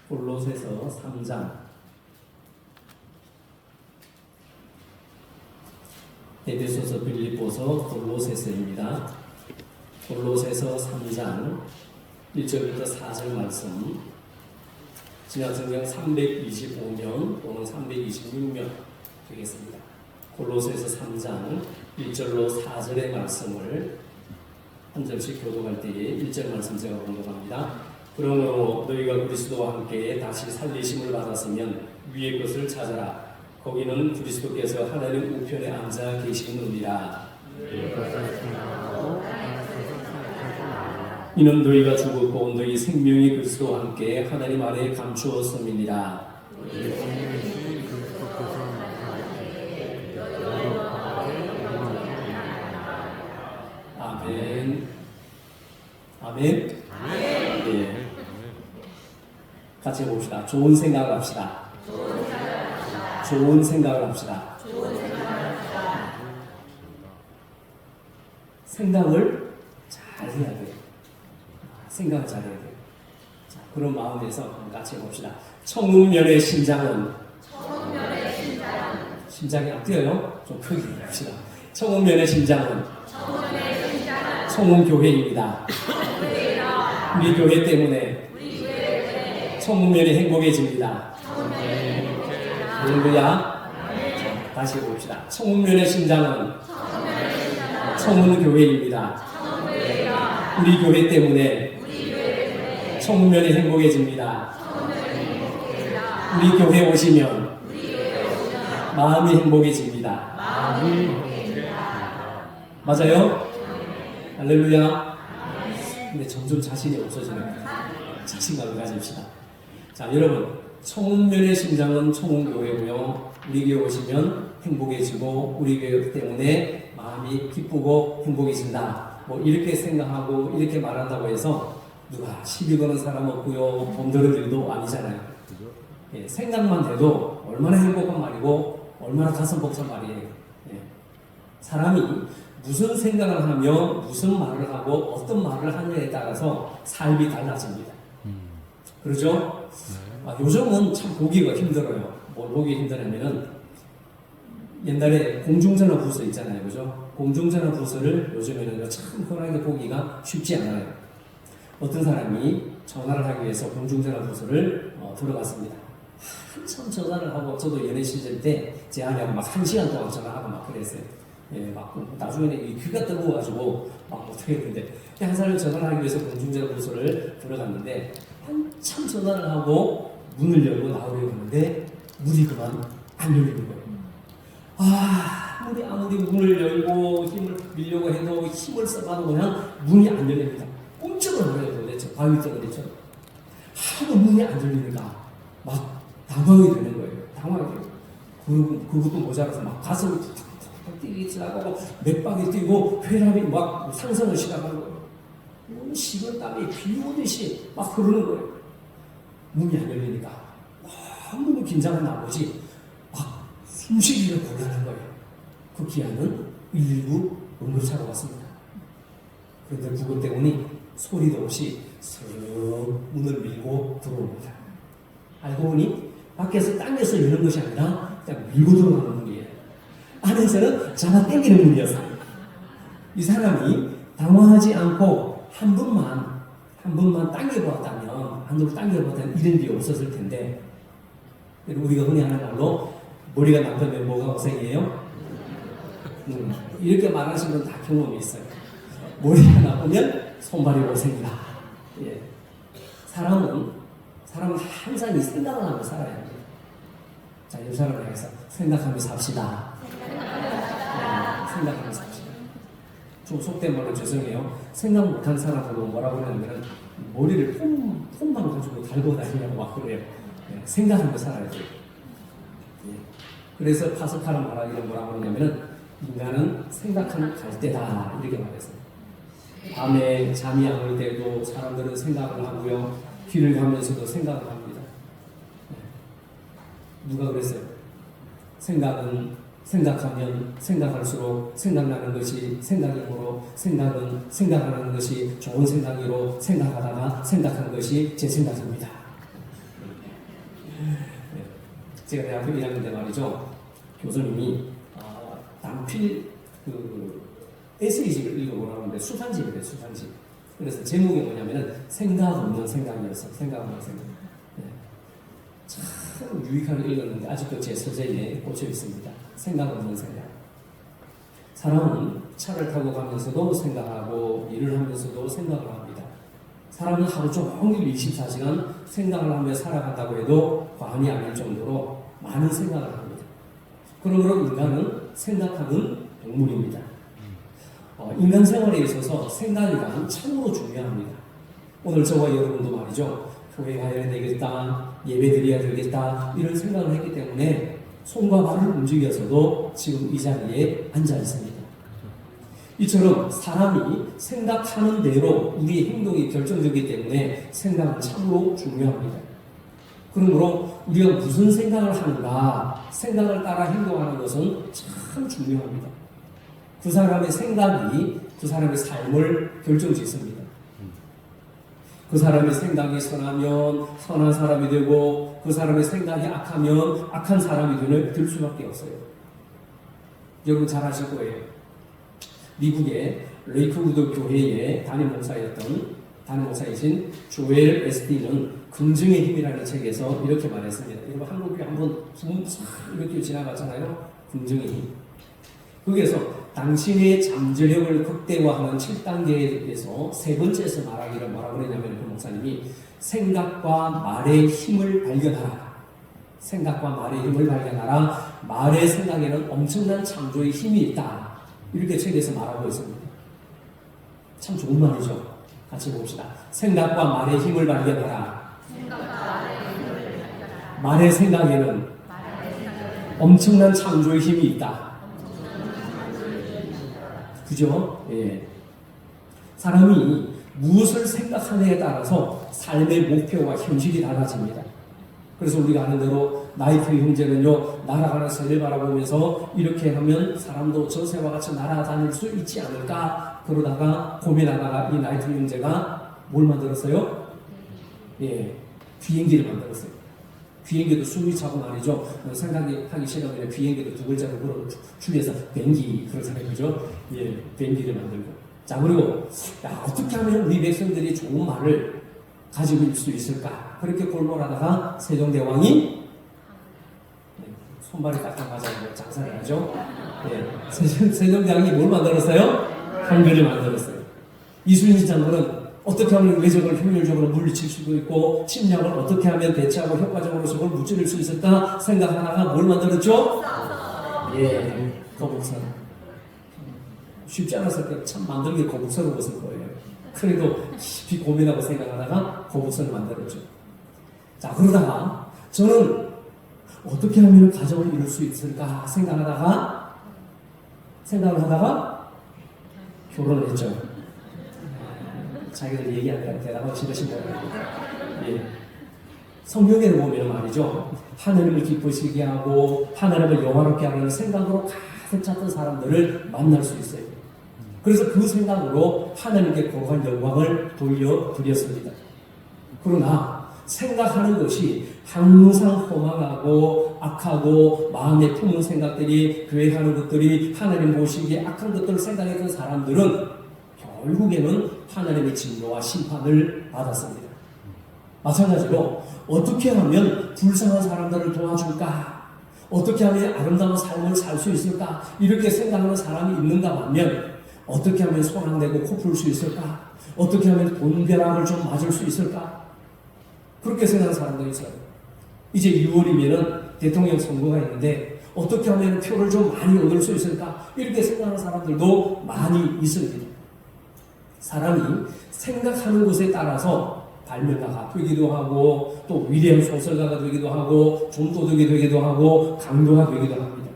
골로새서 3장 에베소서, 빌립보서, 골로새서입니다. 골로새서 3장 1절부터 4절 말씀, 신약성경 325명 또는 326명 되겠습니다. 골로새서 3장 1절로 4절의 말씀을 한 절씩 교독할 때에 1절 말씀 제가 공독합니다. 그러므로 너희가 그리스도와 함께 다시 살리심을 받았으면 위의 것을 찾아라. 거기는 그리스도께서 하나님 우편에 앉아 계시느니라. 이는 너희가 죽었고 너희 생명이 그리스도와 함께 하나님 안에 감추었음이니라. 아멘. 아멘. 예. 같이 봅시다. 좋은 생각을 합시다. 좋은 생각을 합시다. 생각을 잘 해야 돼요. 생각을 잘 해야 돼요. 자, 그런 마음에서 같이 해봅시다. 청운면의 심장은 심장이 안 뛰어요? 좀 크게 합시다. 청운면의 심장은 청운교회입니다. 우리 교회 때문에 청운면이 행복해집니다. 할렐루야. 다시 해봅시다. 청운면의 심장은 청운교회입니다. 우리 교회 때문에 청운면이 행복해집니다. 우리 교회 오시면 마음이 행복해집니다. 맞아요? 할렐루야. 근데 점점 자신이 없어지는 자신감을 가집시다. 자, 여러분, 청운면의 심장은 청운교회고요. 우리 교회 오시면 행복해지고 우리 교회 때문에 마음이 기쁘고 행복해진다. 뭐 이렇게 생각하고 이렇게 말한다고 해서 누가 시비 거는 사람 없고요. 돈 드는 일도 아니잖아요. 예, 생각만 해도 얼마나 행복한 말이고 얼마나 가슴 벅찬 말이에요. 예. 사람이 무슨 생각을 하며 무슨 말을 하고 어떤 말을 하느냐에 따라서 삶이 달라집니다. 그러죠? 요즘은 참 보기가 힘들어요. 뭘 보기 힘드냐면은 옛날에 공중전화 부서 있잖아요. 그죠? 공중전화 부서를 요즘에는 참 흔하게 보기가 쉽지 않아요. 어떤 사람이 전화를 하기 위해서 공중전화 부서를 들어갔습니다. 한참 전화를 하고, 저도 연애 시절 때 제 아내하고 막 1시간 동안 전화하고 막 그랬어요. 예, 막 나중에는 이 귀가 뜨거워가지고 막 어떻게 했는데, 한 사람이 전화를 하기 위해서 공중전화 부서를 들어갔는데 한참 전화를 하고 문을 열고 나오려고 하는데 문이 그만 안 열리는 거예요. 아무리 문을 열고 힘을 밀려고 해도 힘을 써봐도 그냥 문이 안 열립니다. 꼼짝을 안 해요. 도대체 바위 떠버리죠. 하도 문이 안 열리니까 막 당황이 되는 거예요. 당황이 돼요. 그것도 모자라서 막 가슴이 탁탁탁 뛰기 시작하고 맥박이 뛰고 혈압이 막 상승을 시작하는 거예요. 식은 땀이 비 오듯이 막 흐르는 거예요. 문이 안 열리니까 너무 긴장한 나머지 막 숨쉬기를 곤란한 거예요. 그 기한은 119 응급차로 왔습니다. 그런데 그것 때문에 소리도 없이 슥 문을 밀고 들어옵니다. 알고 보니 밖에서 당겨서 여는 것이 아니라 그냥 밀고 들어가는 문이에요. 안에서는 잡아 당기는 문이었어요. 이 사람이 당황하지 않고 한 분만 당겨보았다면, 한번 당겨보았다면 이런 일이 없었을 텐데, 우리가 흔히 하는 말로 머리가 나쁘면 뭐가 고생이에요? 이렇게 말하시는 분 다 경험이 있어요. 머리가 나쁘면 손발이 고생이다. 예. 사람은 항상 이 생각을 하며 살아야 합니다. 자, 이 사람을 향해서 생각하며 삽시다. 생각하며 삽시다. 좀 속된 말로 죄송해요. 생각 못한 사람하고 뭐라고 하냐면 머리를 폼만 가지고 달고 다니냐고 막 그래요. 예, 생각하며 살아야 돼요. 예. 그래서 파스칼은 말하기를 뭐라고 하냐면은 인간은 생각하는 갈대다 이렇게 말했어요. 밤에 잠이 안 올 때도 사람들은 생각을 하고요. 길을 가면서도 생각을 합니다. 예. 누가 그랬어요? 생각하면 생각할수록 생각나는 것이 생각이므로 생각은 생각하는 것이 좋은 생각으로 생각하다가 생각한 것이 제 생각입니다. 제가 대학교 1학년 때 말이죠. 교수님이 남필 에세이집을 읽어보라고 하는데 수산집이래요. 수산집. 그래서 제목이 뭐냐면은 생각 없는 생각이었어. 생각 없는 생각. 네. 참 유익하게 읽었는데 아직도 제 서재에 꽂혀 있습니다. 생각 없는 생각. 사람은 차를 타고 가면서도 생각하고 일을 하면서도 생각을 합니다. 사람은 하루 종일 24시간 생각을 하며 살아간다고 해도 과언이 아닐 정도로 많은 생각을 합니다. 그러므로 인간은 생각하는 동물입니다. 인간 생활에 있어서 생각이란 참으로 중요합니다. 오늘 저와 여러분도 말이죠. 교회 가야 되겠다, 예배 드려야 되겠다 이런 생각을 했기 때문에 손과 발을 움직여서도 지금 이 자리에 앉아 있습니다. 이처럼 사람이 생각하는 대로 우리의 행동이 결정되기 때문에 생각은 참으로 중요합니다. 그러므로 우리가 무슨 생각을 하는가, 생각을 따라 행동하는 것은 참 중요합니다. 그 사람의 생각이 그 사람의 삶을 결정짓습니다. 그 사람의 생각이 선하면 선한 사람이 되고 그 사람의 생각이 악하면 악한 사람이 될 수밖에 없어요. 여러분 잘 아실 거예요. 미국의 레이크우드 교회의 담임 목사이신 조엘 에스티는 긍정의 힘이라는 책에서 이렇게 말했습니다. 여러분 한국에 한번 이렇게 지나갔잖아요. 긍정의 힘. 거기에서 당신의 잠재력을 극대화하는 7단계에 대해서 세 번째에서 말하기를 뭐라고 그러냐면 그 목사님이 생각과 말의 힘을 발견하라. 생각과 말의 힘을 발견하라. 말의 생각에는 엄청난 창조의 힘이 있다. 이렇게 책에서 말하고 있습니다. 참 좋은 말이죠. 같이 봅시다. 생각과 말의 힘을 발견하라. 말의 생각에는 엄청난 창조의 힘이 있다. 그죠? 예. 사람이 무엇을 생각하느냐에 따라서 삶의 목표와 현실이 달라집니다. 그래서 우리가 아는 대로 나이트 형제는요, 날아가는 새를 바라보면서 이렇게 하면 사람도 저 새와 같이 날아다닐 수 있지 않을까 그러다가 고민하다가 이 나이트 형제가 뭘 만들었어요? 예, 비행기를 만들었어요. 비행기도 숨이 차고 말이죠. 생각이 하기 싫으면 비행기도 두 글자로 걸어 줄여서 비행기 그런 사람이죠. 예, 비행기를 만들고. 자, 그리고 어떻게 하면 우리 백성들이 좋은 말을 가지고 있을 수 있을까? 그렇게 골몰하다가 세종대왕이 손발이 딱딱하자고 장사를 하죠. 예, 세종대왕이 뭘 만들었어요? 한글을 만들었어요. 이순신 장군은 어떻게 하면 외적을 효율적으로 물리칠 수도 있고 침략을 어떻게 하면 대처하고 효과적으로 적을 무찌를 수 있을까 생각하다가 뭘 만들었죠? 예, 거북선. 쉽지 않았을 때 참 만들기 거북선이었을 거예요. 그래도 깊이 고민하고 생각하다가 거북선을 만들었죠. 자, 그러다가 저는 어떻게 하면 가정을 이룰 수 있을까 생각을 하다가 결혼을 했죠. 자기들 얘기하니까 대답하기 싫으신 거예요. 예. 성경에 보면 말이죠. 하나님을 기쁘시게 하고 하나님을 영화롭게 하는 생각으로 가득 찼던 사람들을 만날 수 있어요. 그래서 그 생각으로 하나님께 거룩한 영광을 돌려드렸습니다. 그러나 생각하는 것이 항상 허망하고 악하고 마음에 품은 생각들이 교회하는 것들이 하나님 보시기에 악한 것들을 생각했던 사람들은 결국에는 하나님의 진노와 심판을 받았습니다. 마찬가지로 어떻게 하면 불쌍한 사람들을 도와줄까? 어떻게 하면 아름다운 삶을 살 수 있을까? 이렇게 생각하는 사람이 있는가 하면 어떻게 하면 손 안 대고 코 풀 수 있을까? 어떻게 하면 돈벼락을 좀 맞을 수 있을까? 그렇게 생각하는 사람도 있어요. 이제 6월이면은 대통령 선거가 있는데 어떻게 하면 표를 좀 많이 얻을 수 있을까? 이렇게 생각하는 사람들도 많이 있습니다. 사람이 생각하는 것에 따라서 발명가가 되기도 하고 또 위대한 소설가가 되기도 하고 좀도둑이 되기도 하고 강도가 되기도 합니다.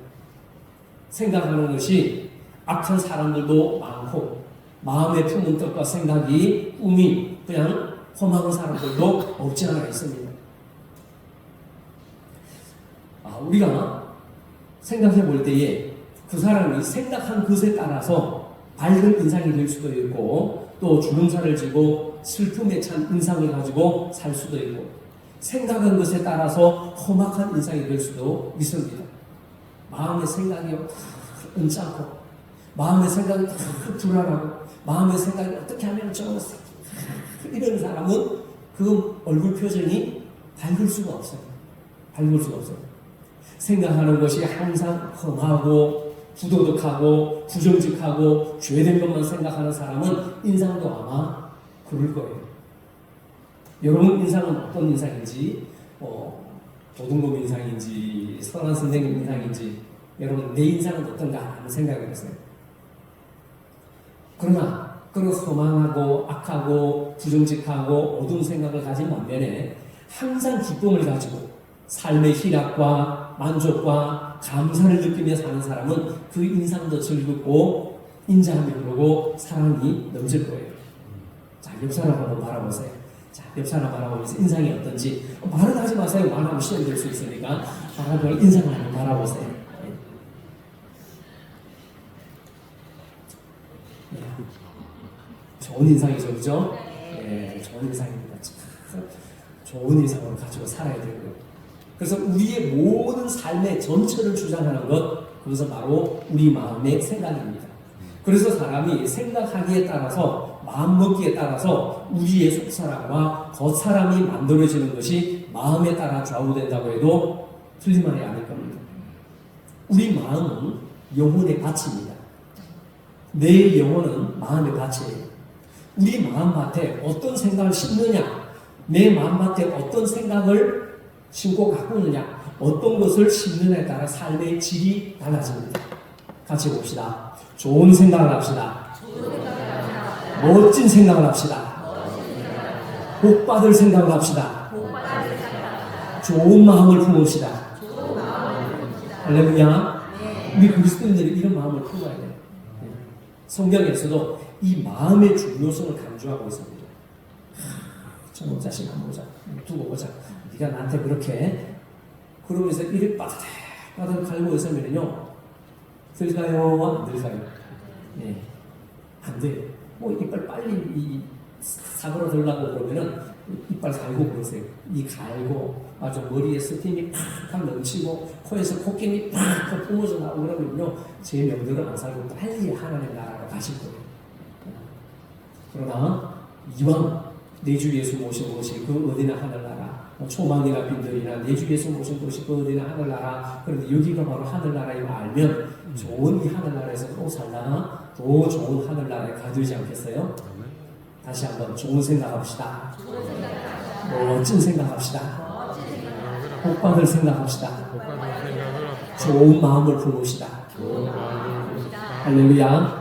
생각하는 것이 악한 사람들도 많고 마음에 품은 뜻과 생각이 꿈이 그냥 험한 사람들도 없지 않아 있습니다. 우리가 생각해 볼 때에 그 사람이 생각한 것에 따라서 밝은 인상이 될 수도 있고 또 주름살을 지고 슬픔에 찬 인상을 가지고 살 수도 있고 생각한 것에 따라서 험악한 인상이 될 수도 있습니다. 마음의 생각이 언짢고, 마음의 생각이 불안하고, 마음의 생각이 어떻게 하면 좋을까, 이런 사람은 그 얼굴 표정이 밝을 수가 없어요. 밝을 수가 없어요. 생각하는 것이 항상 험하고 부도덕하고 부정직하고 죄된 것만 생각하는 사람은 인상도 아마 그럴 거예요. 여러분 인상은 어떤 인상인지, 도둑놈 인상인지 선한 선생님 인상인지, 여러분 내 인상은 어떤가 하는 생각을 해보세요. 그러나 그런 험한하고 악하고 부정직하고 어두운 생각을 가진 반면에 항상 기쁨을 가지고 삶의 희락과 만족과 감사를 느끼며 사는 사람은 그 인상도 즐겁고 인자함이 흐르고 사랑이 넘칠 거예요. 자, 옆 사람 한번 바라보세요. 자, 옆 사람 바라보면서 인상이 어떤지, 말은 하지 마세요. 말하면 시험 될 수 있으니까 바라보고 인상을 한번 바라보세요. 네. 좋은 인상이죠, 그죠? 네, 좋은 인상입니다. 좋은 인상을 가지고 살아야 되고요. 그래서 우리의 모든 삶의 전체를 주장하는 것, 그것은 바로 우리 마음의 생각입니다. 그래서 사람이 생각하기에 따라서, 마음먹기에 따라서 우리의 속사람과 겉사람이 만들어지는 것이 마음에 따라 좌우된다고 해도 틀린 말이 아닐 겁니다. 우리 마음은 영혼의 밭입니다. 내 영혼은 마음의 밭이에요. 우리 마음밭에 어떤 생각을 심느냐, 내 마음밭에 어떤 생각을 심고 가꾸느냐, 어떤 것을 심느냐에 따라 삶의 질이 달라집니다. 같이 봅시다. 좋은 생각을 합시다. 멋진 생각을 합시다. 복받을 생각을 합시다. 좋은 마음을 품읍시다. 할렐루야. 우리 그리스도인들이 이런 마음을 품어야 돼요. 성경에서도 이 마음의 중요성을 강조하고 있습니다. 저놈 자식 한번 보자. 두고 보자. 네가 나한테 그렇게, 그러면서 이를 빠득빠득 갈고 있으면요, 들까요? 안 들까요? 네, 안 돼요. 뭐 이빨 빨리 사그러들라고 그러면은 이빨 갈고 그러세요. 이 갈고 아주 머리에 스팀이 팍팍 넘치고 코에서 콧김이 팍팍 뿜어져 나오고 그러면요, 제 명들은 안 살고 빨리 하나님 나라로 가실 거예요. 그러나 이왕 내 주 예수 모신 것이 그 어디나 하늘나라, 초막이나 빈들이나 내 주 예수 모신 것이 그 어디나 하늘나라, 그런데 여기가 바로 하늘나라임을 알면 좋은 이 하늘나라에서 또 살다가 더 좋은 하늘나라에 가두지 않겠어요? 다시 한번 좋은 생각합시다. 멋진 생각합시다. 복받을 생각합시다. 좋은 마음을 품읍시다. 할렐루야.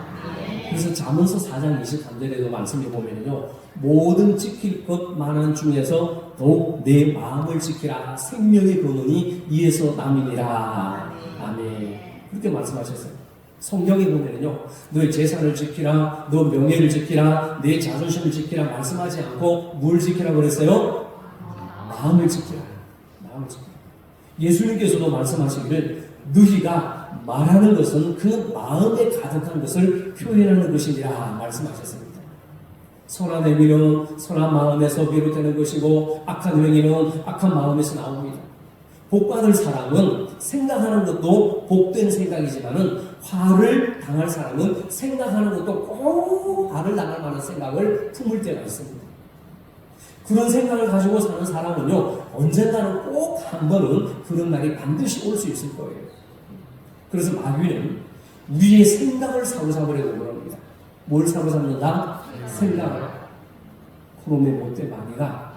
그래서 잠언서 4장 23절에도 말씀해 보면요, 모든 지킬 것 많은 중에서 더욱 내 마음을 지키라. 생명의 근원이 이에서 남이니라. 아멘. 그렇게 말씀하셨어요. 성경에 보면요, 너의 재산을 지키라, 너 명예를 지키라, 내 자존심을 지키라 말씀하지 않고 뭘 지키라 그랬어요? 마음을 지키라. 마음을 지키라. 예수님께서도 말씀하시기를 너희가 말하는 것은 그 마음에 가득한 것을 표현하는 것이니라 말씀하셨습니다. 선한 행위는 선한 마음에서 비롯되는 것이고 악한 행위는 악한 마음에서 나옵니다. 복받을 사람은 생각하는 것도 복된 생각이지만은 화를 당할 사람은 생각하는 것도 꼭 화를 당할 만한 생각을 품을 때가 있습니다. 그런 생각을 가지고 사는 사람은요, 언젠가는 꼭 한 번은 그런 날이 반드시 올 수 있을 거예요. 그래서 마귀는 우리의 생각을 사로잡으려고 그럽니다. 뭘 사로잡는다? 생각을. 그놈의 못된 마귀가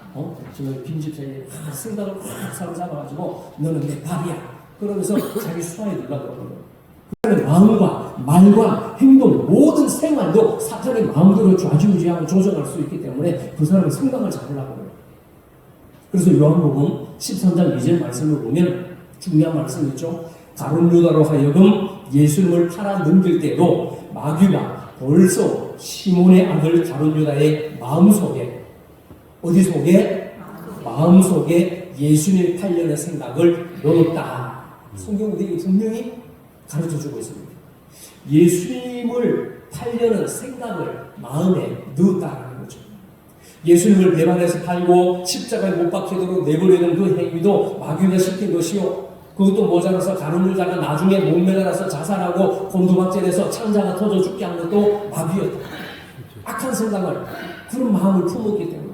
지금 빈집사에 생각을 확 사로잡아가지고 너는 내 발이야 그러면서 자기 수하에 들라고 그러거든요. 그러면 마음과 말과 행동, 모든 생활도 사탄의 마음대로 좌지우지하고 조정할 수 있기 때문에 그 사람의 생각을 잡으려고 해요. 그래서 요한복음 13장 2절 말씀을 보면 중요한 말씀이죠. 가룟 유다로 하여금 예수님을 팔아 넘길 때도 마귀가 벌써 시몬의 아들 가룟 유다의 마음속에, 어디 속에? 마음속에 예수님을 팔려는 생각을 넣었다. 성경 우리에게 분명히 가르쳐주고 있습니다. 예수님을 팔려는 생각을 마음에 넣었다는 거죠. 예수님을 배반해서 팔고 십자가에 못 박히도록 내버리는 그 행위도 마귀가 시킨 것이요. 그것도 모자라서 가늠을 당한 나중에 목매달아서 자살하고 곤두박질해서 창자가 터져 죽게 한 것도 마귀였다. 악한 생각을, 그런 마음을 품었기 때문에.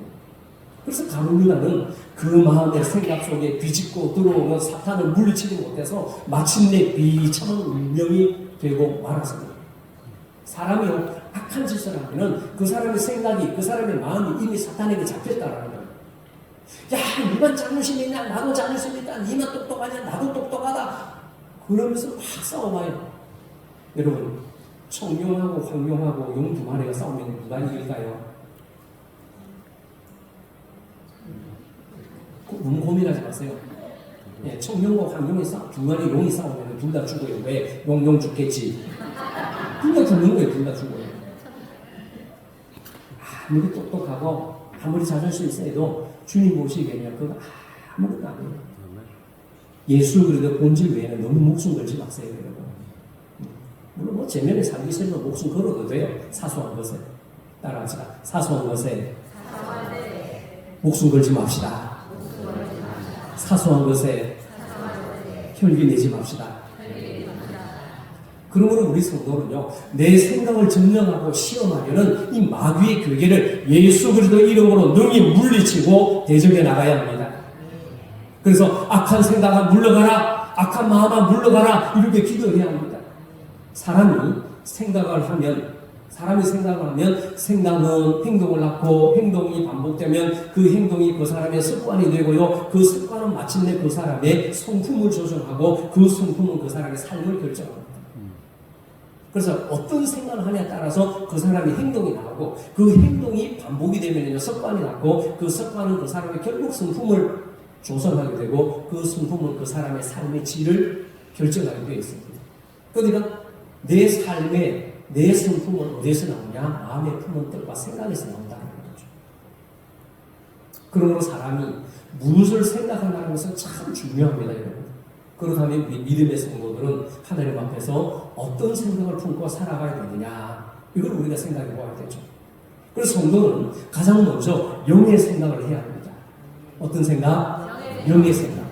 그래서 가룟유다는 그 마음의 생각 속에 비집고 들어오는 사탄을 물리치지 못해서 마침내 비참한 운명이 되고 말았습니다. 사람이 악한 짓을 하면은 그 사람의 생각이, 그 사람의 마음이 이미 사탄에게 잡혔다라는 거예요. 야, 니만 자존심 있냐? 나도 자존심 있다. 니만 똑똑하냐? 나도 똑똑하다. 그러면서 막 싸워봐요. 여러분, 청룡하고 황룡하고 용 두 마리가 싸우면 누가 이길까요? 너무 고민하지 마세요. 예, 청룡과 황룡이 두 마리 용이 싸우면 둘 다 죽어요. 왜? 용 죽겠지. 둘 다 죽는 거예요. 둘 다 죽어요. 아무리 똑똑하고 아무리 자존심 있어도 주님 모시겠냐? 그거 아무것도 아니에요. 예수 그리스도 본질 외에는 너무 목숨 걸지 마세요, 여러분. 물론 뭐 제면에 살기 싫으면 목숨 걸어도 돼요. 사소한 것에. 따라합시다. 사소한 것에 목숨 걸지 맙시다. 사소한 것에 혈기 내지 맙시다. 그러므로 우리 성도는요, 내 생각을 증명하고 시험하려는 이 마귀의 괴계를 예수 그리스도 이름으로 능히 물리치고 대적해 나가야 합니다. 그래서 악한 생각아 물러가라, 악한 마음아 물러가라, 이렇게 기도해야 합니다. 사람이 생각을 하면 생각은 행동을 낳고 행동이 반복되면 그 행동이 그 사람의 습관이 되고요. 그 습관은 마침내 그 사람의 성품을 조정하고 그 성품은 그 사람의 삶을 결정합니다. 그래서 어떤 생각을 하냐에 따라서 그 사람의 행동이 나오고 그 행동이 반복이 되면 습관이 나고 그 습관은 그 사람의 결국 성품을 조성하게 되고 그 성품은 그 사람의 삶의 질을 결정하게 되어 있습니다. 그러니까 내 삶의 내 성품은 어디서 나오냐? 마음의 품은 뜻과 생각에서 나온다는 거죠. 그러므로 사람이 무엇을 생각한다는 것은 참 중요합니다, 여러분. 그렇다면 우리 믿음의 성도들은 하나님 앞에서 어떤 생각을 품고 살아가야 되느냐? 이걸 우리가 생각해 보아야 되죠. 그래서 성도는 가장 먼저 영의 생각을 해야 합니다. 어떤 생각? 영의 생각.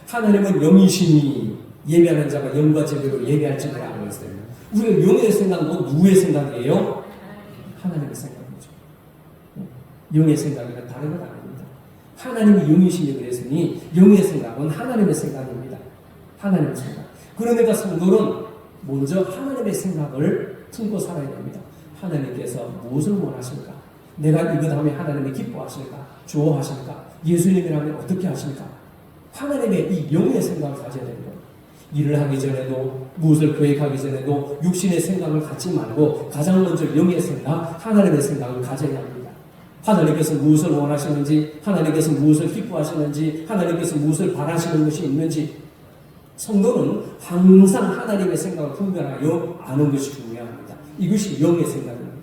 하나님은 영이시니 예배하는 자가 영과 제대로 예배할지를 알고 있어요. 우리가 영의 생각은 누구의 생각이에요? 하나님의 생각이죠. 영의 생각이란 다른 건 아닙니다. 하나님이 영이시니 그랬으니 영의 생각은 하나님의 생각입니다. 하나님의 생각. 그러니까 성도는 먼저 하나님의 생각을 품고 살아야 됩니다. 하나님께서 무엇을 원하실까? 내가 이것 하면 하나님이 기뻐하실까? 좋아하실까? 예수님이라면 어떻게 하실까? 하나님의 이 영의 생각을 가져야 됩니다. 일을 하기 전에도 무엇을 계획하기 전에도 육신의 생각을 갖지 말고 가장 먼저 영의 생각, 하나님의 생각을 가져야 합니다. 하나님께서 무엇을 원하시는지, 하나님께서 무엇을 기뻐하시는지, 하나님께서 무엇을 바라시는 것이 있는지 성도는 항상 하나님의 생각을 분별하여 아는 것이 중요합니다. 이것이 영의 생각입니다.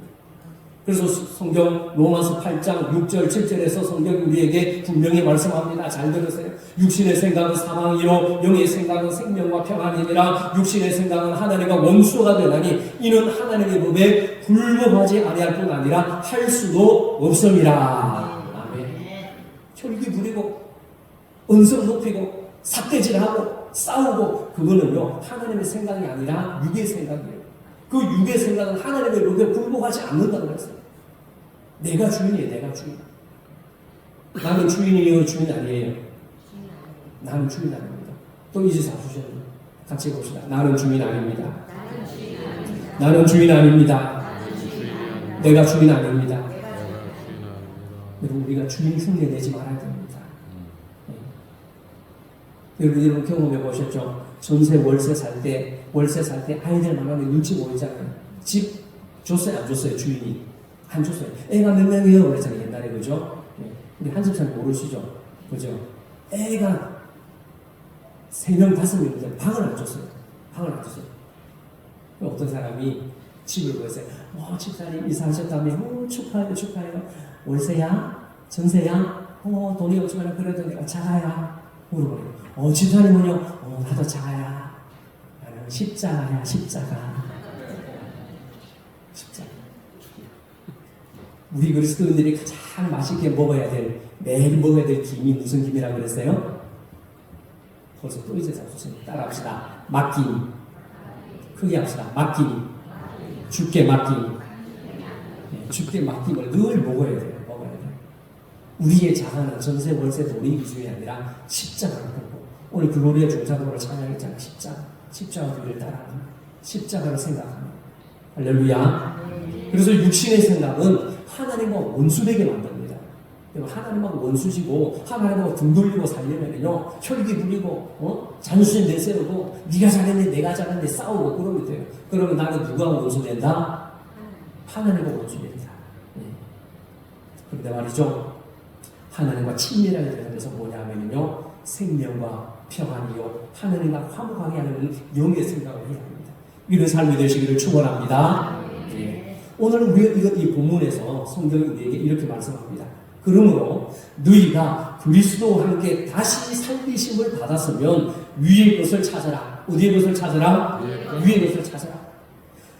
그래서 성경 로마서 8장 6절 7절에서 성경이 우리에게 분명히 말씀합니다. 잘 들으세요. 육신의 생각은 사망이요 영의 생각은 생명과 평안이니라. 육신의 생각은 하나님과 원수가 되나니 이는 하나님의 법에 불법하지 아니할 뿐 아니라 할 수도 없음이라. 아멘. 혈기 부리고 언성 높이고 삿대질하고 싸우고 그거는요 하나님의 생각이 아니라 육의 생각이에요. 그 육의 생각은 하나님의 법에 불복하지 않는다고 했어요. 내가 주인이에요. 내가 주인. 나는 주인이에요. 주인 아니에요. 나는 주인 아닙니다. 또 이제 사주셨네. 같이 봅시다. 나는 주인 아닙니다. 나는 주인 아닙니다. 내가 주인 아닙니다. 여러분 우리가 주인 흉내 내지 말아야 됩니다. 여러분 경험해 보셨죠? 전세 월세 살 때 아이들 만나면 눈치 보이잖아요. 집 줬어요 안 줬어요? 주인이 안 줬어요. 애가 몇 명이에요? 그랬잖아요 옛날에. 그죠? 우리 한집살 모르시죠? 그죠? 애가 3명 5명인데 방을 안 줬어요. 방을 안 줬어요. 어떤 사람이 집을 구했어요. 집사님 이사하셨다며 축하해요 축하해요. 월세야? 전세야? 돈이 없지만 그래도 내가 자가야 물어봐요. 집사님은요? 나도 자가야. 나는 십자가야, 십자가. 십자가. 우리 그리스도인들이 가장 맛있게 먹어야 될, 매일 먹어야 될 김이 무슨 김이라고 그랬어요? 벌써 또 이제 잡수세요. 따라합시다. 막김. 크게 합시다. 막김. 죽게 막김. 죽게 막김을 늘 먹어야 돼요. 먹어야 돼요. 우리의 자아는 전세, 월세, 돈이 기준이 아니라 십자가를 보고, 오늘 글로리아 중사도를 찬양했잖아요. 십자가 우리를 따라하는 십자가를 생각하는. 할렐루야. 그래서 육신의 생각은 하나님과 원수되게 만듭니다. 하나님하고 원수시고 하나님하고 등 돌리고 살려면요 혈기 부리고 잔수에 내세우고 네가 잘했네 내가 잘했네 싸우고 그러면 돼요. 그러면 나는 누가 원수된다? 하나님과 원수된다. 그런데 말이죠, 하나님과 친밀하게 되는 것은 뭐냐면요 생명과 평안이요 하나님과 화목하게 하는 영의 생각을 해야 합니다. 이런 삶이 되시기를 축원합니다. 오늘 우리가 이 본문에서 성경이 우리에게 이렇게 말씀합니다. 그러므로 너희가 그리스도와 함께 다시 살리심을 받았으면 위의 것을 찾아라. 어디의 것을 찾아라? 위의 것을 찾아라.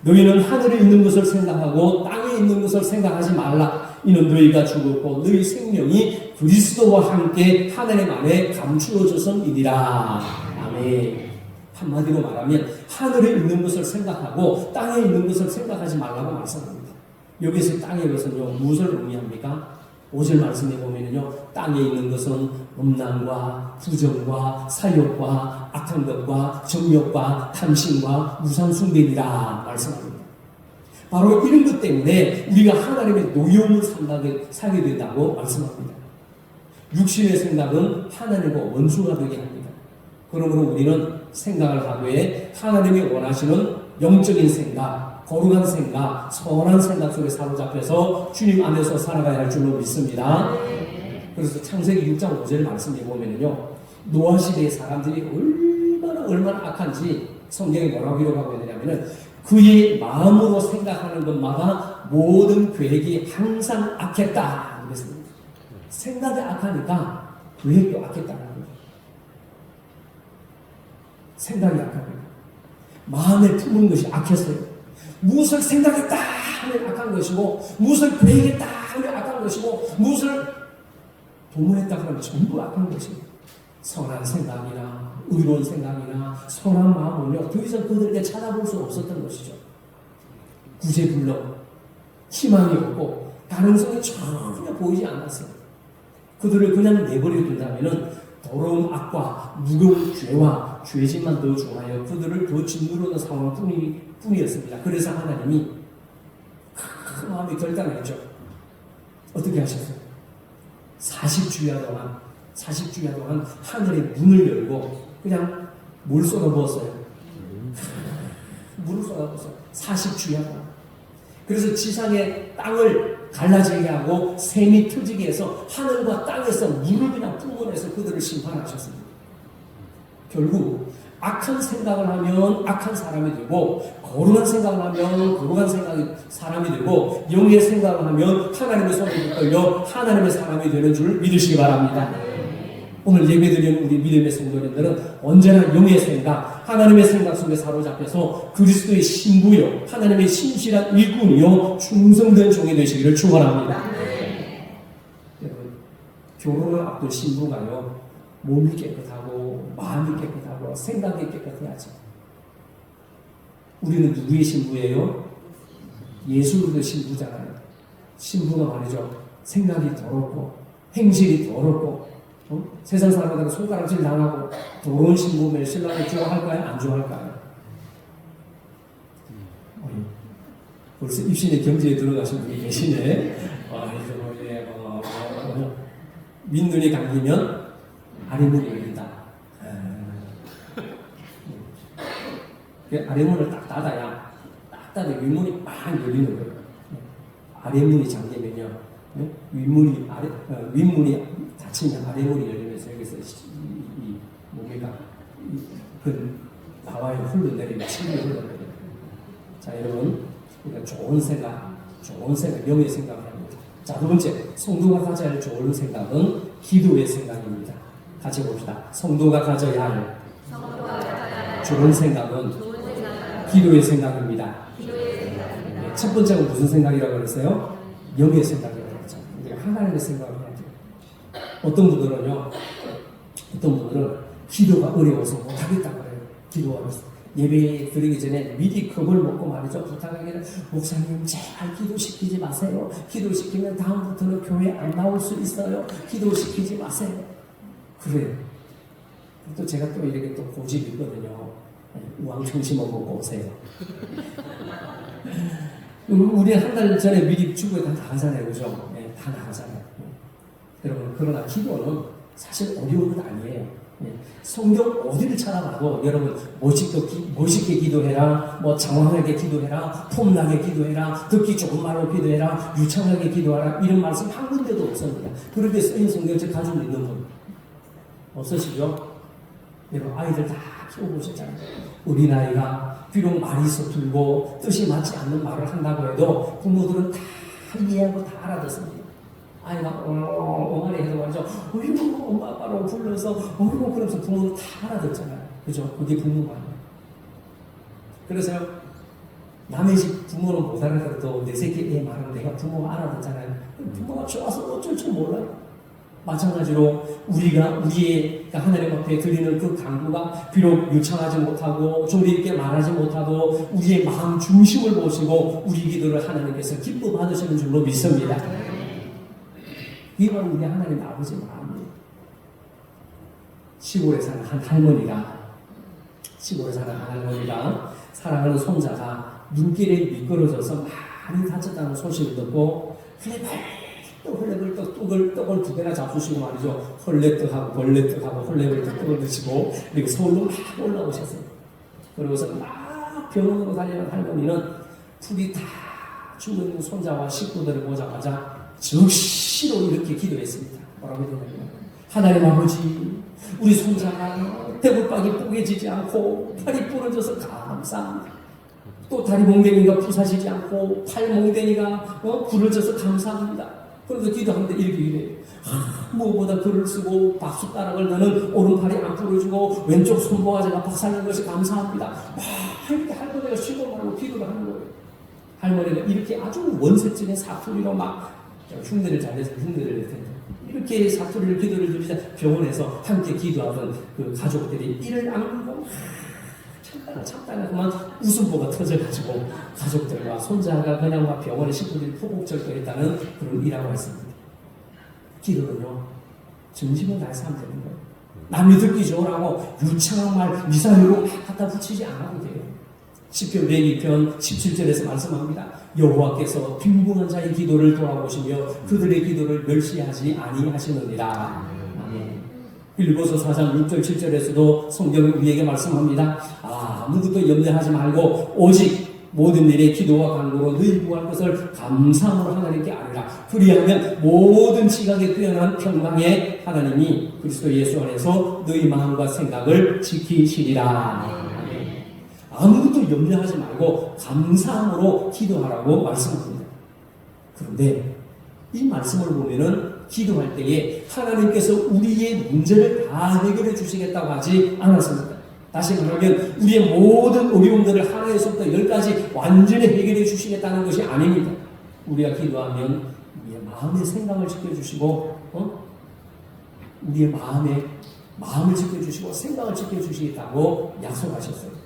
너희는 하늘에 있는 것을 생각하고 땅에 있는 것을 생각하지 말라. 이는 너희가 죽었고 너희 생명이 그리스도와 함께 하나님 안에 감추어져서이니라. 아멘. 한마디로 말하면 하늘에 있는 것을 생각하고 땅에 있는 것을 생각하지 말라고 말씀합니다. 여기서 땅의 것은요 무엇을 의미합니까? 5절 말씀에 보면요 땅에 있는 것은 음란과 부정과 사욕과 악한 것과 정욕과 탐심과 우상숭배이라 말씀합니다. 바로 이런 것 때문에 우리가 하나님의 노여움을 살게 된다고 말씀합니다. 육신의 생각은 하나님과 원수가 되게 합니다. 그러므로 우리는 생각을 하되 하나님이 원하시는 영적인 생각, 거룩한 생각, 선한 생각 속에 사로잡혀서 주님 안에서 살아가야 할 줄로 믿습니다. 그래서 창세기 6장 5절 말씀에 보면요 노아 시대의 사람들이 얼마나 악한지 성경에 뭐라고 기록하고 있느냐면은 그의 마음으로 생각하는 것마다 모든 계획이 항상 악했다. 그랬습니다. 생각이 악하니까 계획도 악했다는 거죠. 생각이 악합니다. 마음에 품은 것이 악했어요. 무엇을 생각했다 하면 악한 것이고 무엇을 계획했다 하면 악한 것이고 무엇을 도모했다 하면 전부 악한 것입니다. 선한 생각이나 의로운 생각이나 선한 마음은요 더 이상 그들에게 찾아볼 수 없었던 것이죠. 구제불능, 희망이 없고 가능성이 전혀 보이지 않았어요. 그들을 그냥 내버려 둔다면은 더러운 악과 무거운 죄와 죄짐만 더 중하여 그들을 더 짓누르는 상황 뿐이었습니다. 그래서 하나님이 큰 마음이 결단했죠. 어떻게 하셨어요? 40주야 동안 하늘의 문을 열고 그냥 물 쏟아부었어요. 물을 쏟아부었어요. 40주야 동안. 그래서 지상의 땅을 갈라지게 하고 샘이 터지게 해서 하늘과 땅에서 물을 그냥 뿜어내서 그들을 심판하셨습니다. 결국 악한 생각을 하면 악한 사람이 되고 거룩한 생각을 하면 거룩한 사람이 되고 영의 생각을 하면 하나님의 손에 붙들려 하나님의 사람이 되는 줄 믿으시기 바랍니다. 오늘 예배드리는 우리 믿음의 성도님들은 언제나 영의 생각, 하나님의 생각 속에 사로잡혀서 그리스도의 신부요, 하나님의 신실한 일꾼이요, 충성된 종이 되시기를 축원합니다. 여러분, 결혼을 앞둔 신부가요, 몸이 깨끗하고 마음이 깨끗하고 생각이 깨끗해야죠. 우리는 누구의 신부예요? 예수 그리스도의 신부잖아요. 신부가 말이죠, 생각이 더럽고 행실이 더럽고 세상 사람들은 손가락질 당하고 더러운 신부면 신랑을 좋아할까요? 안 좋아할까요? 벌써 입신의 경지에 들어가신 분이 계시네. 민눈이 감기면 아래문이 열린다. 아래문을 딱 닫아야 윗문이 막 열리는 거예요. 아래문이 잠기면요, 윗문이 닫히면 아래문이 열리면서 여기서 이 몸이가 나와요. 흘러내리면 침이 흘러내려요. 자, 여러분, 그러니까 좋은 생각, 영의 생각을 합니다. 자, 두 번째, 성도가 가져야 할 좋은 생각은 기도의 생각입니다. 같이 봅시다. 성도가 가져야 할 좋은 생각은 기도의 생각입니다. 첫 번째가 무슨 생각이라고 그랬어요? 영의 생각이라고 하죠. 우리가 하나님의 생각을 해야 돼요. 어떤 분들은 기도가 어려워서 못하겠다고 그래요. 기도하면서. 예배 드리기 전에 미리 겁을 먹고 말이죠. 부탁하기를 목사님 제발 기도시키지 마세요. 기도시키면 다음부터는 교회 안 나올 수 있어요. 기도시키지 마세요. 그래요. 또 제가 또 이렇게 또 고집이 있거든요. 우왕청심을 먹고 오세요. 우리 한 달 전에 미리 주부에 다 나가잖아요. 그죠? 네, 다 나가잖아요. 여러분, 그러나 기도는 사실 어려운 건 아니에요. 성경 어디를 찾아봐도 여러분 멋있게 기도해라, 뭐 장황하게 기도해라, 폼나게 기도해라, 듣기 좋은 말로 기도해라, 유창하게 기도하라 이런 말씀 한 군데도 없습니다. 그렇게 쓰인 성경책 가지고 있는 분 없으시죠? 여러분 아이들 다 키워보셨잖아요. 어린아이가 비록 말이 서툴고 뜻이 맞지 않는 말을 한다고 해도 부모들은 다 이해하고 다 알아듣습니다. 아이가 엉아리 해도 말이죠. 어이구 엄마 아빠라고 불러서 어이구 그러면서 부모는 다 알아듣잖아요. 그죠? 그게 부모가 아니에요. 그래서요 남의 집 부모는 못 알아들어도 내 새끼 애 말은 내가 부모가 알아듣잖아요. 부모가 좋아서 어쩔 줄 몰라요. 마찬가지로 우리의 하나님 앞에 드리는 그 간구가 비록 유창하지 못하고 조리 있게 말하지 못하고 우리의 마음 중심을 보시고 우리 기도를 하나님께서 기뻐 받으시는 줄로 믿습니다. 이게 바로 우리 하나님 아버지 마음이에요. 시골에 사는 한 할머니가 사랑하는 손자가 눈길에 미끄러져서 많이 다쳤다는 소식을 듣고 떡을 두 개나 잡수시고 말이죠. 헐레떡하고 벌레떡하고 헐레벌떡 떡을 드시고 그리고 서울로 막 올라오셨어요. 그러고서 막 병원으로 달려간 할머니는 풀이 다 죽은 손자와 식구들을 보자마자 즉시로 이렇게 기도했습니다. 뭐라고 했냐면 하나님 아버지 우리 손자가 대굴박이 뽀개지지 않고 팔이 부러져서 감사합니다. 또 다리 몽댕이가 부사지지 않고 팔 몽댕이가 부러져서 감사합니다. 그래서 기도하는데 이렇게 기도해요. 무엇보다 글을 쓰고 박숟가락을 너는 오른팔이 안 부러지고 왼쪽 손모가지가 박살난 것이 감사합니다. 이렇게 할머니가 쉬고 말고 기도를 하는 거예요. 할머니가 이렇게 아주 원색적인 사투리로 막 흉내를 잘 내서 흉내를 낼 텐데 이렇게 사투리를 기도를 드리자 병원에서 함께 기도하던 그 가족들이 이를 안고 참다가 그만 웃음보가 터져가지고 가족들과 손자가 그냥 막 병원에 식구들이 포복절도했다는 그런 일화가 있습니다. 기도는요 진심을 다해서 하면 되는 거예요. 남이 듣기 좋으라고 유창한 말 미사리로 갖다 붙이지 않아도 돼요. 시편 102편 17절에서 말씀합니다. 여호와께서 빈궁한 자의 기도를 돌아보시며 그들의 기도를 멸시하지 아니하시느니라. 아멘. 빌보서 4장 6절 7절에서도 성경은 우리에게 말씀합니다. 아무것도 염려하지 말고 오직 모든 일에 기도와 간구로 너희 구할 것을 감사함으로 하나님께 아뢰라. 그리하면 모든 지각에 뛰어난 평강에 하나님이 그리스도 예수 안에서 너희 마음과 생각을 지키시리라. 아무것도 염려하지 말고 감사함으로 기도하라고 말씀합니다. 그런데 이 말씀을 보면은 기도할 때에 하나님께서 우리의 문제를 다 해결해 주시겠다고 하지 않았습니다. 다시 말하면 우리의 모든 어려움들을 하나에서부터 10가지 완전히 해결해 주시겠다는 것이 아닙니다. 우리가 기도하면 우리의 마음의 생각을 지켜주시고 우리의 마음을 지켜주시고 생각을 지켜주시겠다고 약속하셨어요.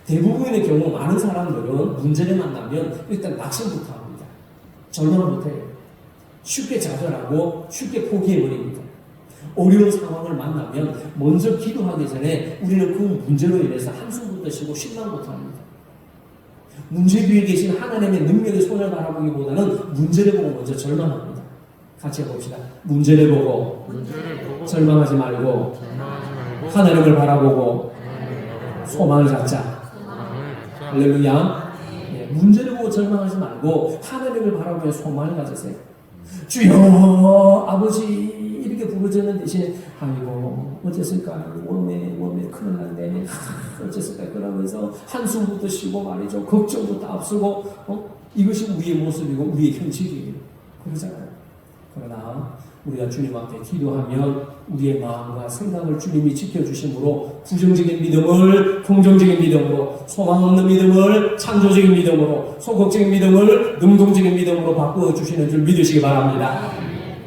대부분의 경우 많은 사람들은 문제를 만나면 일단 낙심부터 합니다. 절망부터 해요. 쉽게 좌절하고 쉽게 포기해버립니다. 어려운 상황을 만나면 먼저 기도하기 전에 우리는 그 문제로 인해서 한숨부터 쉬고 실망부터 합니다. 문제 위에 계신 하나님의 능력의 손을 바라보기보다는 문제를 보고 먼저 절망합니다. 같이 해봅시다. 문제를 보고 절망하지 말고 하나님을 바라보고 소망을 갖자. 할렐루야. 문제를 보고 절망하지 말고 하나님을 바라보며 소망을 가지세요. 주여 아버지 이렇게 부르짖는 대신에 아이고 어째서일까 몸에 큰일 났네 어째서일까 그러면서 한숨부터 쉬고 말이죠. 걱정부터 앞서고 이것이 우리의 모습이고 우리의 현실이에요. 그러잖아요. 그러나 우리가 주님 앞에 기도하면 우리의 마음과 생각을 주님이 지켜주심으로 부정적인 믿음을 긍정적인 믿음으로, 소망 없는 믿음을 창조적인 믿음으로, 소극적인 믿음을 능동적인 믿음으로 바꾸어 주시는 줄 믿으시기 바랍니다.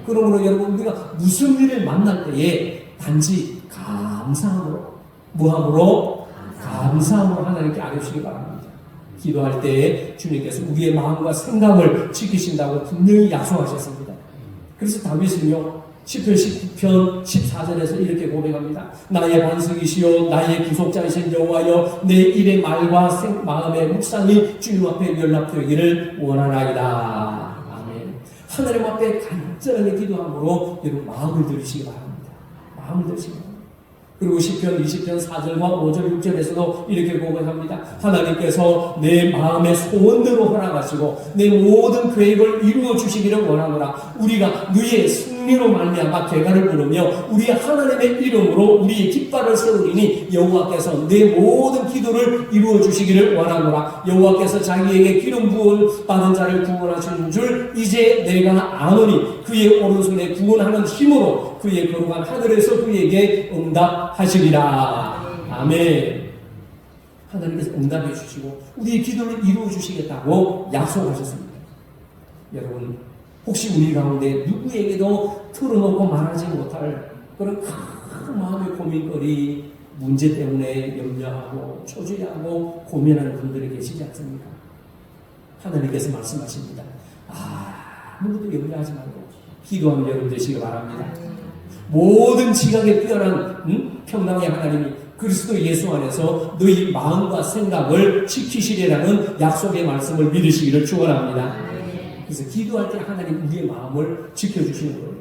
그러므로 여러분, 우리가 무슨 일을 만날 때에 단지 감사함으로, 무함으로 감사함으로 하나님께 아뢰시기 바랍니다. 기도할 때에 주님께서 우리의 마음과 생각을 지키신다고 분명히 약속하셨습니다. 그래서 다윗은요, 시편 19편 14절에서 이렇게 고백합니다. 나의 반석이시요 나의 구속자이신 여호와여, 내 일의 말과 마음의 묵상이 주님 앞에 연락되기를 원하나이다. 아멘. 하나님 앞에 간절하게 기도함으로 여러분 마음을 들으시기 바랍니다. 마음을 들으시기 바랍니다. 그리고 시편 20편 4절과 5절 6절에서도 이렇게 고백합니다. 하나님께서 내 마음의 소원대로 허락하시고 내 모든 계획을 이루어 주시기를 원하노라. 우리가 너의 승리로 말미암아 개가를 부르며 우리 하나님의 이름으로 우리의 깃발을 세우리니 여호와께서 내 모든 기도를 이루어 주시기를 원하노라. 여호와께서 자기에게 기름 부은 받은 자를 구원하시는 줄 이제 내가 아노니 그의 오른손에 구원하는 힘으로 그의 거룩한 하늘에서 그에게 응답하시리라. 아멘. 하나님께서 응답해 주시고 우리의 기도를 이루어 주시겠다고 약속하셨습니다. 여러분, 혹시 우리 가운데 누구에게도 털어놓고 말하지 못할 그런 큰 마음의 고민거리, 문제 때문에 염려하고 초조해하고 고민하는 분들이 계시지 않습니까? 하나님께서 말씀하십니다. 아무것도 염려하지 말고 기도하면 여러분 되시기 바랍니다. 모든 지각에 뛰어난 평강의 하나님이 그리스도 예수 안에서 너희 마음과 생각을 지키시리라는 약속의 말씀을 믿으시기를 축원합니다. 그래서 기도할 때 하나님 우리의 마음을 지켜주시는 거예요.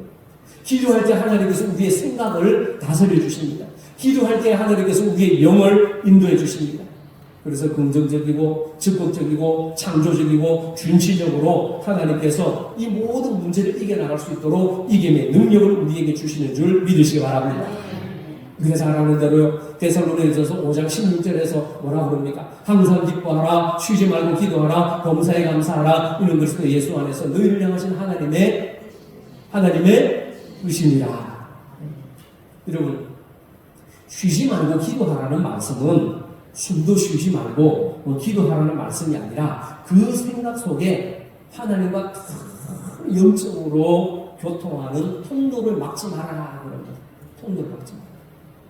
기도할 때 하나님께서 우리의 생각을 다스려 주십니다. 기도할 때 하나님께서 우리의 영을 인도해 주십니다. 그래서 긍정적이고 적극적이고 창조적이고 준치적으로 하나님께서 이 모든 문제를 이겨나갈 수 있도록 이김의 능력을 우리에게 주시는 줄 믿으시기 바랍니다. 우리가 잘 아는 대로 데살로니가전서 5장 16절에서 뭐라고 그럽니까? 항상 기뻐하라, 쉬지 말고 기도하라, 범사에 감사하라. 이는 그리스도 예수 안에서 너희를 향하신 하나님의 의심이라. 여러분, 쉬지 말고 기도하라는 말씀은 숨도 쉬지 말고 기도하라는 말씀이 아니라 그 생각 속에 하나님과 영적으로 교통하는 통로를 막지 말아라 그럽니다. 통로를 막지 말아라.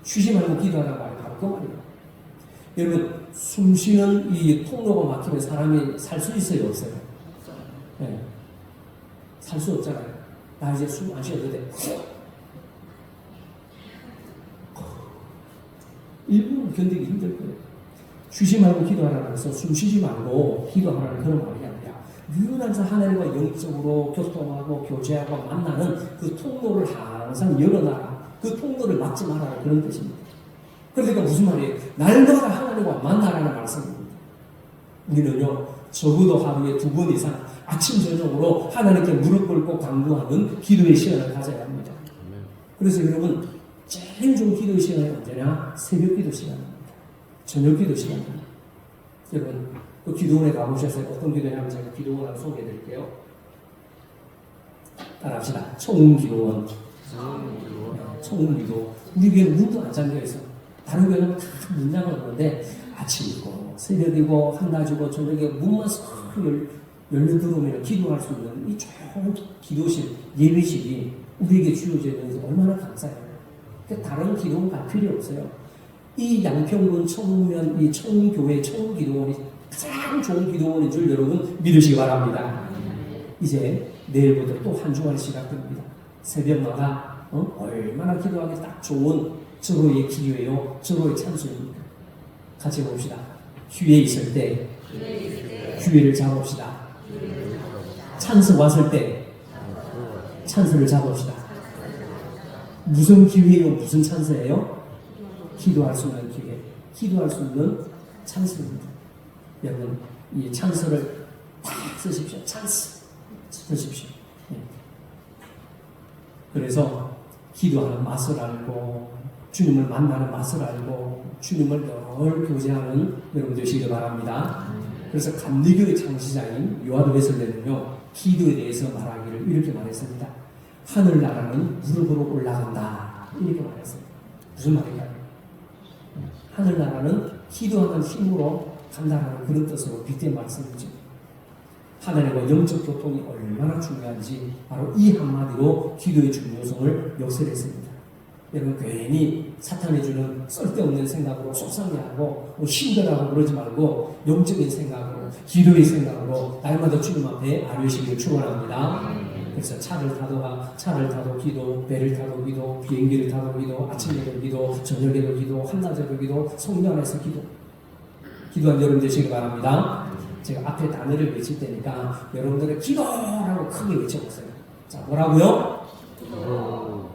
쉬지 말고 기도하라는 말이 바로 그 말이에요. 여러분, 숨 쉬는 이 통로가 막히면 사람이 살 수 있어요, 없어요? 네. 살 수 없잖아요. 나 이제 숨 안 쉬어도 돼. 1분은 견디기 힘들 거예요. 쉬지 말고 기도하라고 해서 숨 쉬지 말고 기도하라는 그런 말이 아니라 유난히 하나님과 영적으로 교통하고 교제하고 만나는 그 통로를 항상 열어놔라. 그 통로를 막지 말아라. 그런 뜻입니다. 그러니까 무슨 말이에요? 날마다 하나님과 만나라는 말씀입니다. 우리는요, 적어도 하루에 2번 이상 아침 저녁으로 하나님께 무릎 꿇고 간구하는 기도의 시간을 가져야 합니다. 그래서 여러분, 제일 좋은 기도의 시간이 언제냐? 새벽 기도 시간입니다. 저녁 기도 시간입니다. 여러분, 그 기도원에 가보셔서 어떤 기도냐면 제가 기도원 하나 소개해 드릴게요. 따라합시다. 청운기도원. 청운기도. 우리 교회는 문도 안 잠겨 있어. 다른 교회는 다 문장을 하는데 아침이고 새벽이고 한낮이고 저녁에 문만 싹 열려 들어오면 기도할 수 있는 이 좋은 기도실, 예배실이 우리에게 주어져 있는 게 얼마나 감사해요. 그러니까 다른 기도원 갈 필요 없어요. 이 양평군 청운면 이 청운교회 청운기도원이 가장 좋은 기도원인 줄 여러분 믿으시기 바랍니다. 이제 내일부터 또 한 주간이 시작됩니다. 새벽마다 얼마나 기도하기 딱 좋은 절호의 기회요, 절호의 찬송입니다. 같이 봅시다. 기회 있을 때 기회를 잡읍시다. 찬스 왔을 때 찬스를 잡읍시다. 무슨 기회요, 무슨 찬스예요? 기도할 수 있는 기회, 기도할 수 있는 찬스입니다. 여러분, 이 찬스를 다 쓰십시오. 찬스 쓰십시오. 네. 그래서 기도하는 맛을 알고 주님을 만나는 맛을 알고 주님을 늘 교제하는 여러분 되시길 바랍니다. 그래서 감리교의 창시자인 요한 웨슬레는요, 기도에 대해서 말하기를 이렇게 말했습니다. 하늘나라는 무릎으로 올라간다. 이렇게 말했어요. 무슨 말인가요? 하늘나라는 기도하는 힘으로 간다는 그런 뜻으로 빗댄 말씀이죠. 하나님과 영적 교통이 얼마나 중요한지 바로 이 한마디로 기도의 중요성을 역설했습니다. 여러분 괜히 사탄이 주는 쓸데없는 생각으로 속상해하고 힘들어하고 그러지 말고 영적인 생각으로 기도의 생각으로 날마다 주님 앞에 아뢰시기를 축원합니다. 그래서 차를 타도 기도, 배를 타도 기도, 비행기를 타도 기도, 아침에도 기도, 저녁에도 기도, 한낮에도 기도, 성령 안에서 기도. 기도한 여러분 되시기 바랍니다. 제가 앞에 단어를 외칠 테니까 여러분들은 기도라고 크게 외쳐보세요. 자, 뭐라고요? 기도.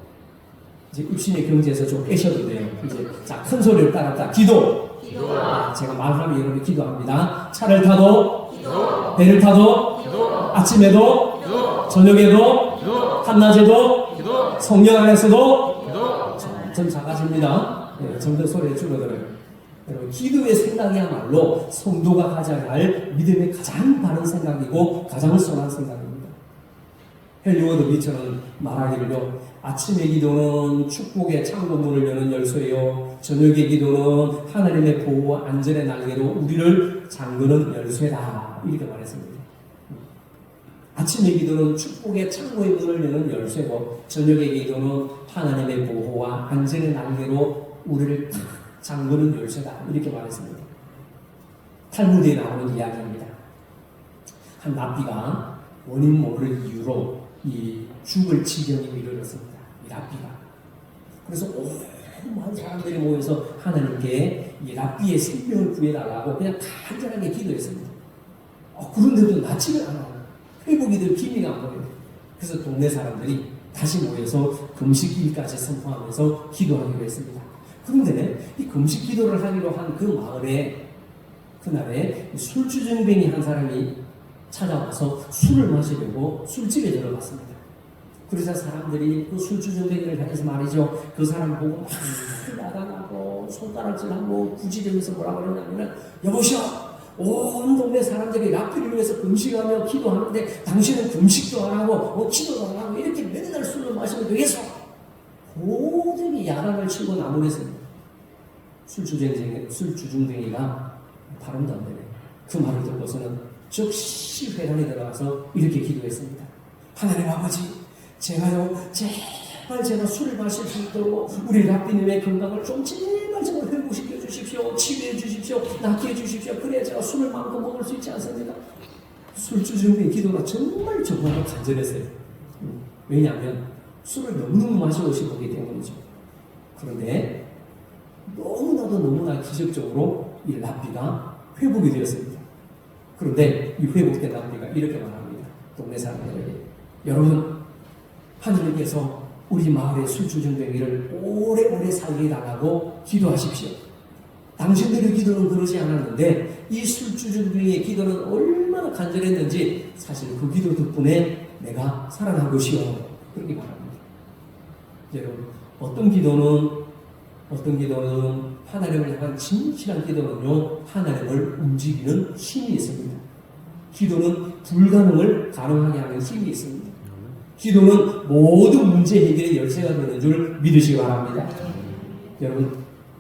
이제 입신의 경지에서 좀 깨셔도 돼요. 이제 자, 큰 소리를 따랐다. 기도. 기도. 제가 말하면 여러분이 기도합니다. 차를 타도 기도. 배를 타도 기도. 아침에도 기도. 저녁에도 기도. 한낮에도 기도. 성령 안에서도 기도. 점점 작아집니다. 네, 점점 소리가 줄어들어요. 여러분, 기도의 생각이야말로 성도가 가져야 할 믿음의 가장 바른 생각이고 가장 선한 생각입니다. 헨리 워드 비처는 말하기를요, 아침의 기도는 축복의 창고문을 여는 열쇠요, 저녁의 기도는 하나님의 보호와 안전의 날개로 우리를 잠그는 열쇠다. 이렇게 말했습니다. 아침의 기도는 축복의 창고의 문을 여는 열쇠고, 저녁의 기도는 하나님의 보호와 안전의 날개로 우리를 잠그는 열쇠다. 이렇게 말했습니다. 탈무드에 나오는 이야기입니다. 한 랍비가 원인 모를 이유로 이 죽을 지경에 이르렀습니다. 이 랍비가. 그래서 많은 사람들이 모여서 하나님께 이 랍비의 생명을 구해달라고 그냥 간절하게 기도했습니다. 그런데도 낫지를 않아요. 회복이 될 기미가 안 보여요. 그래서 동네 사람들이 다시 모여서 금식일까지 선포하면서 기도하기로 했습니다. 그런데 이 금식 기도를 하기로 한 그 마을에 그날에 술주정뱅이 한 사람이 찾아와서 술을 마시려고 술집에 들어갔습니다. 그래서 사람들이 그 술주정뱅이를 향해서 말이죠, 그 사람 보고 막 나가고 손가락질하고 부지점에서 뭐라 그러냐면, 여보시오, 온 동네 사람들이 랍비를 위해서 금식하며 기도하는데 당신은 금식도 안 하고 기도도 안 하고 이렇게 맨날 술을 마시면 되겠어? 모든 야단을 치고 나무랬습니다. 술주정뱅이가 발음도 안 되네. 그 말을 듣고서는 즉시 회당에 들어가서 이렇게 기도했습니다. 하나님 아버지, 제가요, 제발 제가 술을 마실 수 있도록 우리 랍비님의 건강을 좀 제발 회복시켜 주십시오. 치유해 주십시오. 낫게 해 주십시오. 그래야 제가 술을 마음껏 먹을 수 있지 않습니까? 술주정뱅이 기도가 정말 간절했어요. 왜냐하면 술을 너무너무 마시고 싶었기 때문이죠. 그런데 너무나 기적적으로 이 랍비가 회복이 되었습니다. 그런데 이 회복된 랍비가 이렇게 말합니다. 동네 사람들에게, 여러분, 하나님께서 우리 마을의 술주정뱅이를 오래오래 살게 해달라고 기도하십시오. 당신들의 기도는 그러지 않았는데 이 술주정뱅이의 기도는 얼마나 간절했는지 사실 그 기도 덕분에 내가 살아난 것이요. 그렇게 말합니다. 여러분, 어떤 기도는 하나님을 향한 진실한 기도는요, 하나님을 움직이는 힘이 있습니다. 기도는 불가능을 가능하게 하는 힘이 있습니다. 기도는 모든 문제 해결의 열쇠가 되는 줄 믿으시기 바랍니다. 여러분,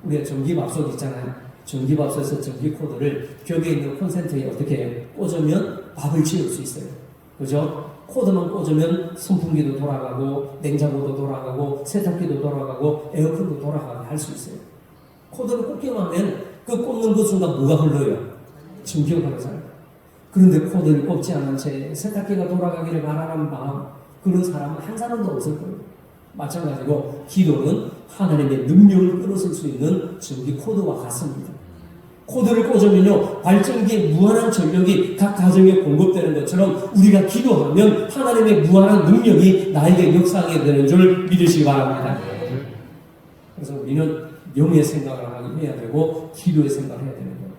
우리가 전기밥솥 있잖아요. 전기밥솥에서 전기 코드를 벽에 있는 콘센트에 어떻게 꽂으면 밥을 지을 수 있어요. 그죠? 코드만 꽂으면 선풍기도 돌아가고 냉장고도 돌아가고 세탁기도 돌아가고 에어컨도 돌아가게 할 수 있어요. 코드를 꽂기만 하면 그 꽂는 그 순간 뭐가 흘러요? 전기가 흐르잖아요. 그런데 코드를 꽂지 않은 채 세탁기가 돌아가기를 바라는 마음, 그런 사람은 한 사람도 없을 거예요. 마찬가지로 기도는 하나님의 능력을 끌어쓸 수 있는 전기 코드와 같습니다. 코드를 꽂으면요, 발전기에 무한한 전력이 각 가정에 공급되는 것처럼 우리가 기도하면 하나님의 무한한 능력이 나에게 역사하게 되는 줄 믿으시기 바랍니다. 그래서 우리는 영의 생각을 해야 되고 기도의 생각을 해야 되는 거예요.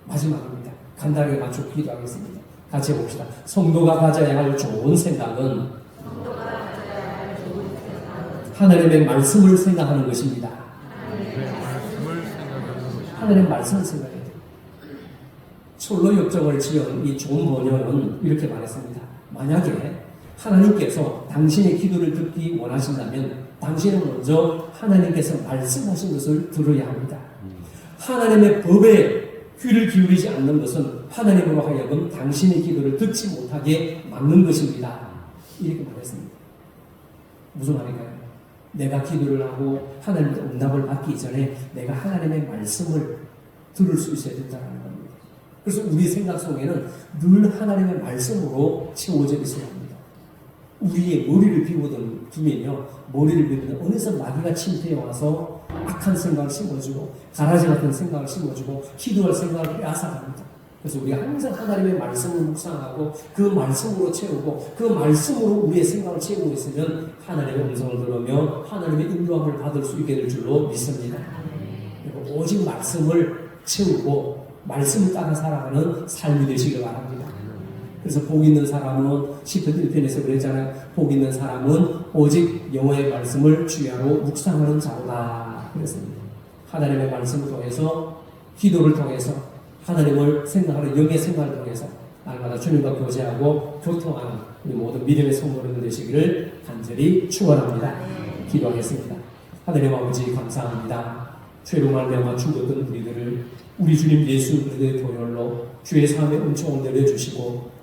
마지막입니다. 간단하게 맞추고 기도하겠습니다. 같이 해봅시다. 성도가 가져야 할 좋은 생각은 하나님의 말씀을 생각하는 것입니다. 하나님의 말씀을 생각해야 돼요. 철로 역정을 지은 이 존 버녀는 이렇게 말했습니다. 만약에 하나님께서 당신의 기도를 듣기 원하신다면 당신은 먼저 하나님께서 말씀하신 것을 들어야 합니다. 하나님의 법에 귀를 기울이지 않는 것은 하나님으로 하여금 당신의 기도를 듣지 못하게 막는 것입니다. 이렇게 말했습니다. 무슨 말인가요? 내가 기도를 하고 하나님의 응답을 받기 전에 내가 하나님의 말씀을 들을 수 있어야 된다는 겁니다. 그래서 우리 생각 속에는 늘 하나님의 말씀으로 채워져 있어야 합니다. 우리의 머리를 비우면요, 머리를 비우면 어느새 마귀가 침투해 와서 악한 생각을 심어주고 가라지 같은 생각을 심어주고 기도할 생각을 빼앗아갑니다. 그래서 우리가 항상 하나님의 말씀을 묵상하고 그 말씀으로 채우고 그 말씀으로 우리의 생각을 채우고 있으면 하나님의 음성을 들으며 하나님의 인도함을 받을 수 있게 될 줄로 믿습니다. 그리고 오직 말씀을 채우고 말씀을 따라 살아가는 삶이 되시길 바랍니다. 그래서 복 있는 사람은 시편 1편에서 그랬잖아요. 복 있는 사람은 오직 여호와의 말씀을 주야로 묵상하는 자로다 그랬습니다. 하나님의 말씀을 통해서 기도를 통해서 하나님을 생각하는 영의 생활을 통해서 날마다 주님과 교제하고 교통하는 우리 모든 믿음의 성도들 되시기를 간절히 축원합니다. 기도하겠습니다. 하나님 아버지 감사합니다. 죄로 말미암아 죽었던 우리들을 우리 주님 예수 그리스도의 보혈로 주의 삶의 은총을 내려주시고